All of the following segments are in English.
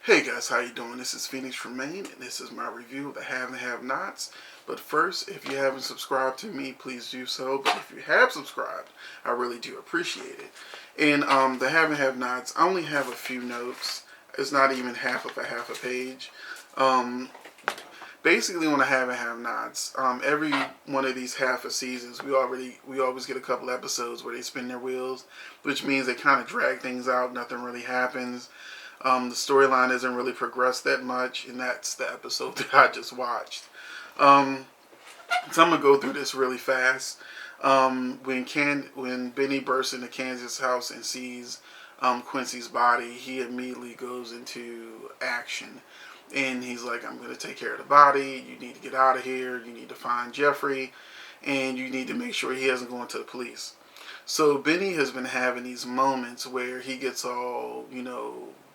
Hey guys, how you doing? This is Phoenix from Maine, and this is my review of the Have and Have Nots. But first, if you haven't subscribed to me, please do so. But if you have subscribed, I really do appreciate it. And the Have and Have Nots, I only have a few notes. It's not even half a page. Um, Basically, on the Have and Have Nots, every one of these half a seasons, we always get a couple episodes where they spin their wheels, which means they kind of drag things out. Nothing really happens. The storyline isn't really progressed that much, and that's the episode that I just watched. Um, so I'm gonna go through this really fast. When Benny bursts into Kansas' house and sees Quincy's body, he immediately goes into action, and he's like, "I'm gonna take care of the body. You need to get out of here. You need to find Jeffrey, and you need to make sure he hasn't gone to the police." So Benny has been having these moments where he gets all,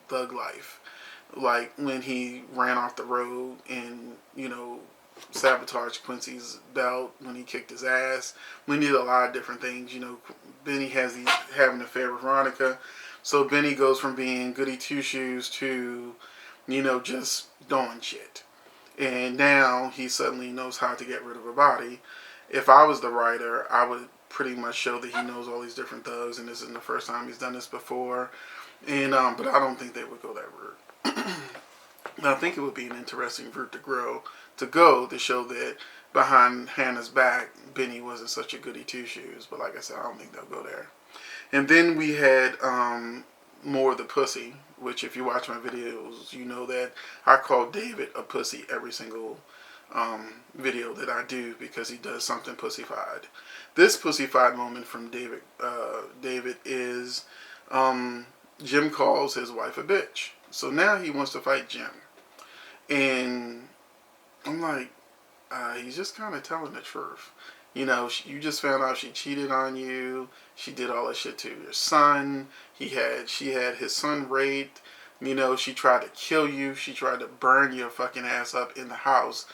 thug life. Like when he ran off the road and, sabotaged Quincy's belt, when he kicked his ass. We need a lot of different things. Benny has these having an affair with Veronica. So Benny goes from being goody two shoes to, just doing shit. And now he suddenly knows how to get rid of a body. If I was the writer, I would pretty much show that he knows all these different thugs, and this isn't the first time he's done this before. And but I don't think they would go that route. I think it would be an interesting route to show that behind Hannah's back, Benny wasn't such a goody two shoes. But like I said, I don't think they'll go there. And then we had more of the pussy, which if you watch my videos, you know that I call David a pussy every single video that I do because he does something pussyfied. This pussyfied moment from David is Jim calls his wife a bitch. So now he wants to fight Jim. And I'm like, he's just kind of telling the truth. You just found out she cheated on you. She did all that shit to your son. She had his son raped. She tried to kill you. She tried to burn your fucking ass up in the house.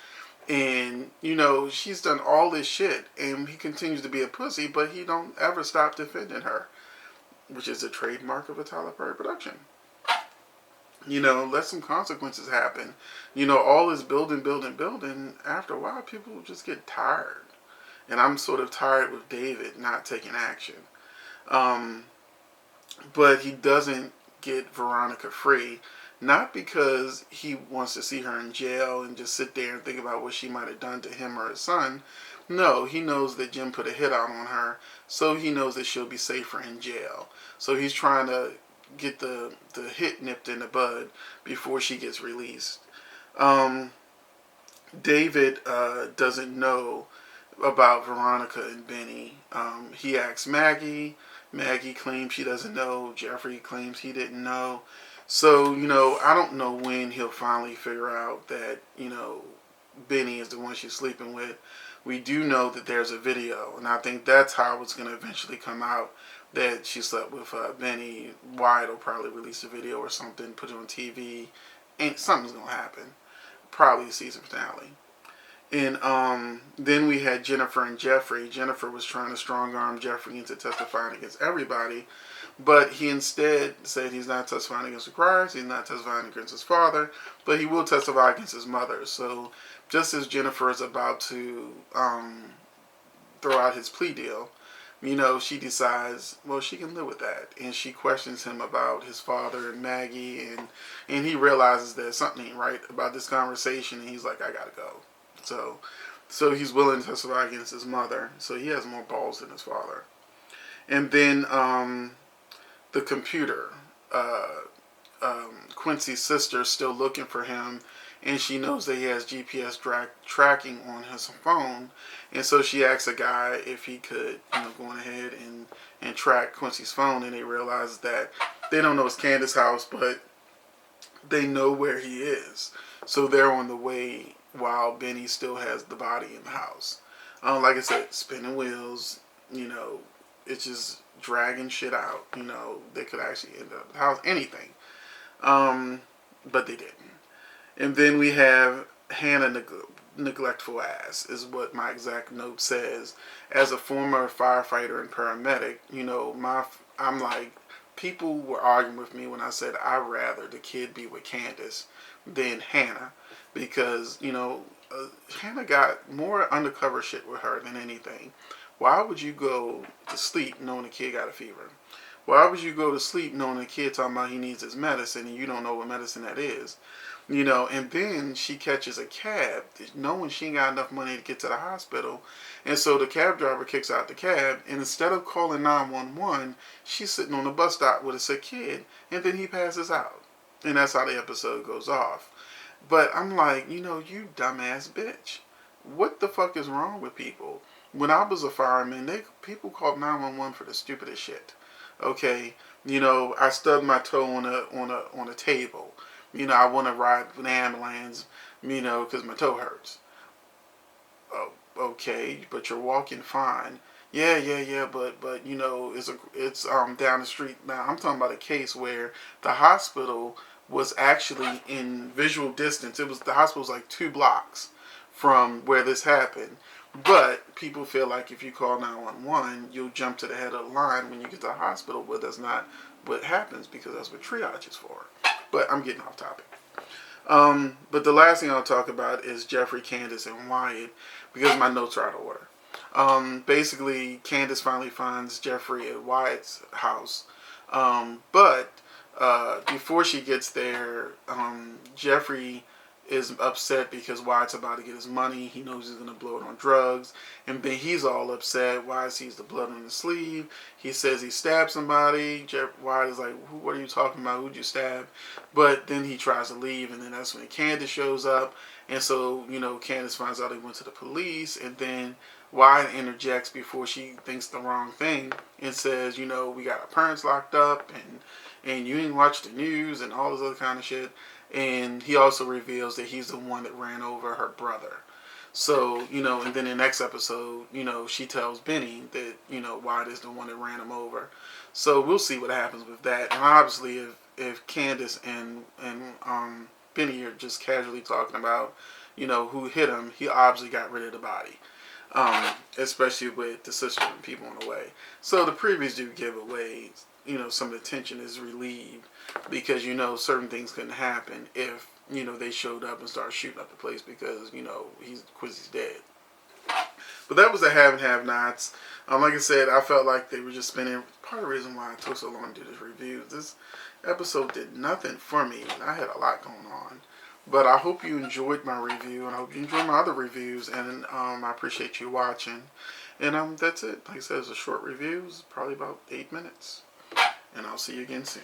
And, she's done all this shit. And he continues to be a pussy, but he don't ever stop defending her, which is a trademark of a Tyler Perry production. Let some consequences happen. All this building. After a while, people just get tired. And I'm sort of tired with David not taking action. Um, but he doesn't get Veronica free. Not because he wants to see her in jail and just sit there and think about what she might have done to him or his son. No, he knows that Jim put a hit out on her, so he knows that she'll be safer in jail. So he's trying to get the hit nipped in the bud before she gets released. Um, David doesn't know about Veronica and Benny. He asks Maggie. Maggie claims she doesn't know. Jeffrey claims he didn't know. So, I don't know when he'll finally figure out that, Benny is the one she's sleeping with. We do know that there's a video, and I think that's how it's going to eventually come out that she slept with Benny. Wyatt will probably release a video or something, put it on TV, and something's going to happen. Probably a season finale. And then we had Jennifer and Jeffrey. Jennifer was trying to strong arm Jeffrey into testifying against everybody, but he instead said he's not testifying against the criers, he's not testifying against his father, but he will testify against his mother. So just as Jennifer is about to throw out his plea deal, she decides, well, she can live with that. And she questions him about his father and Maggie, and he realizes that something ain't right about this conversation, and he's like, I gotta go. So, so he's willing to testify against his mother. So he has more balls than his father. And then the computer. Quincy's sister is still looking for him, and she knows that he has GPS tracking on his phone, and so she asks a guy if he could, go on ahead and track Quincy's phone, and they realize that they don't know it's Candace's house, but they know where he is, so they're on the way while Benny still has the body in the house. Like I said, spinning wheels, it's just dragging shit out. They could actually end up at the house, anything. But they didn't. And then we have Hannah neglectful ass is what my exact note says. As a former firefighter and paramedic, I'm like, people were arguing with me when I said I'd rather the kid be with Candace than Hannah, because Hannah got more undercover shit with her than anything. Why would you go to sleep knowing the kid got a fever? Why would you go to sleep knowing the kid talking about he needs his medicine and you don't know what medicine that is? And then she catches a cab knowing she ain't got enough money to get to the hospital. And so the cab driver kicks out the cab, and instead of calling 911, she's sitting on the bus stop with a sick kid, and then he passes out. And that's how the episode goes off. But I'm like, you dumbass bitch. What the fuck is wrong with people? When I was a fireman, people called 911 for the stupidest shit. Okay, I stubbed my toe on a table. I want to ride an ambulance, because my toe hurts. Oh, okay, but you're walking fine. Yeah, but it's down the street. Now I'm talking about a case where the hospital was actually in visual distance. The hospital was like 2 blocks from where this happened. But people feel like if you call 911, you'll jump to the head of the line when you get to the hospital, but that's not what happens, because that's what triage is for. But I'm getting off topic. But the last thing I'll talk about is Jeffrey, Candace, and Wyatt, because my notes are out of order. Basically, Candace finally finds Jeffrey at Wyatt's house. But before she gets there, Jeffrey is upset because Wyatt's about to get his money. He knows he's going to blow it on drugs. And then he's all upset. Wyatt sees the blood on his sleeve. He says he stabbed somebody. Wyatt is like, what are you talking about? Who'd you stab? But then he tries to leave, and then that's when Candace shows up. And so, Candace finds out he went to the police. And then Wyatt interjects before she thinks the wrong thing and says, we got our parents locked up, and you didn't watch the news and all this other kind of shit. And he also reveals that he's the one that ran over her brother. So, and then in the next episode, she tells Benny that, Wyatt is the one that ran him over. So we'll see what happens with that. And obviously, if Candace and Benny are just casually talking about, who hit him, he obviously got rid of the body. Especially with the sister and people on the way. So the previews do give away, some of the tension is relieved, because certain things couldn't happen if they showed up and started shooting up the place, because Quincy's dead. But that was the have and have nots. Like I said, I felt like they were just spending. Part of the reason why it took so long to do this review, this episode did nothing for me. I had a lot going on. But I hope you enjoyed my review, and I hope you enjoyed my other reviews, and I appreciate you watching. And that's it. Like I said, it's a short review. It's probably about 8 minutes. And I'll see you again soon.